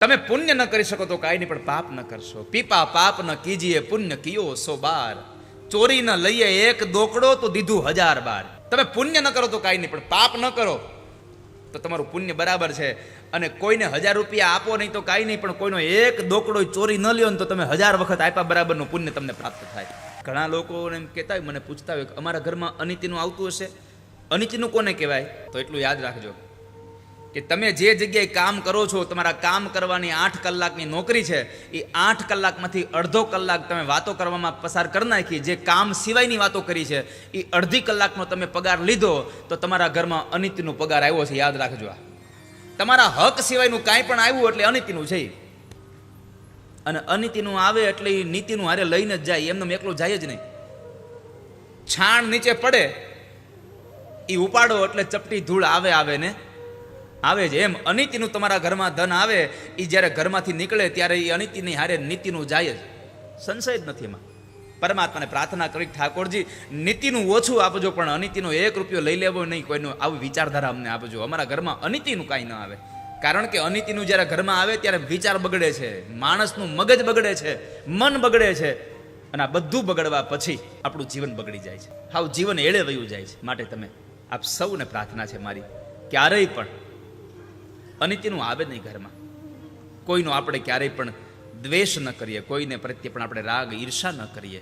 તમે પુણ્ય ન કરી શકો તો કાંઈ નહીં, પણ પાપ ન કરશો. પીપા પાપ ન કીજીએ પુણ્ય કિયો 100 બાર. ચોરી ન લઈએ એક દોકડો તો દીધું 1000 બાર. તમે પુણ્ય ન કરો તો કાંઈ નહીં, પણ પાપ ન કરો તો તમારું પુણ્ય બરાબર છે. અને કોઈને 1000 રૂપિયા આપો નહીં તો કાંઈ નહીં, પણ કોઈનો એક દોકડો ચોરી ન લ્યો ને તો તમે 1000 વખત આપ્યા બરાબરનું પુણ્ય તમને પ્રાપ્ત થાય. ઘણા લોકો એમ કહેતા હોય, મને પૂછતા હોય કે અમારા ઘરમાં અનિતિનું આવતું હશે. અનિતિનું કોને કહેવાય? તો એટલું યાદ રાખજો કે તમે જે જગ્યાએ કામ કરો છો, તમારા કામ કરવાની 8 કલાકની નોકરી છે, એ 8 કલાકમાંથી અડધો કલાક તમે વાતો કરવામાં પસાર કરી નાખી, જે કામ સિવાયની વાતો કરી છે, એ અડધી કલાકનો તમે પગાર લીધો તો તમારા ઘરમાં અનિતિનો પગાર આવ્યો છે. યાદ રાખજો. તમારા હક સિવાયનું કાંઈ પણ આવ્યું એટલે અનિતિનું છે. અને અનિતિનું આવે એટલે એ નીતિનું હારે લઈને જ જાય, એમને એકલો જાય જ નહીં. છાણ નીચે પડે એ ઉપાડો એટલે ચપટી ધૂળ આવે ને આવે જ. એમ અનિતિનું તમારા ઘરમાં ધન આવે, એ જ્યારે ઘરમાંથી નીકળે ત્યારે એ અનિતિની હારે નીતિનું જાય જ, સંશય જ નથી એમાં. પરમાત્માને પ્રાર્થના કરી, ઠાકોરજી નીતિનું ઓછું આપજો, પણ અનિતિનો 1 રૂપિયો લઈ લેવો નહીં કોઈનો. આવી વિચારધારા અમને આપજો. અમારા ઘરમાં અનિતિનું કાંઈ ન આવે. કારણ કે અનિતિનું જ્યારે ઘરમાં આવે ત્યારે વિચાર બગડે છે, માણસનું મગજ બગડે છે, મન બગડે છે. અને આ બધું બગડવા પછી આપણું જીવન બગડી જાય છે. હાવ જીવન એળે વયું જાય છે. માટે તમે આપ સૌને પ્રાર્થના છે મારી, ક્યારેય પણ અનિતિનું આવે નહીં ઘરમાં. કોઈનો આપણે ક્યારેય પણ દ્વેષ ન કરીએ, કોઈને પ્રત્યે પણ આપણે રાગ ઈર્ષા ન કરીએ.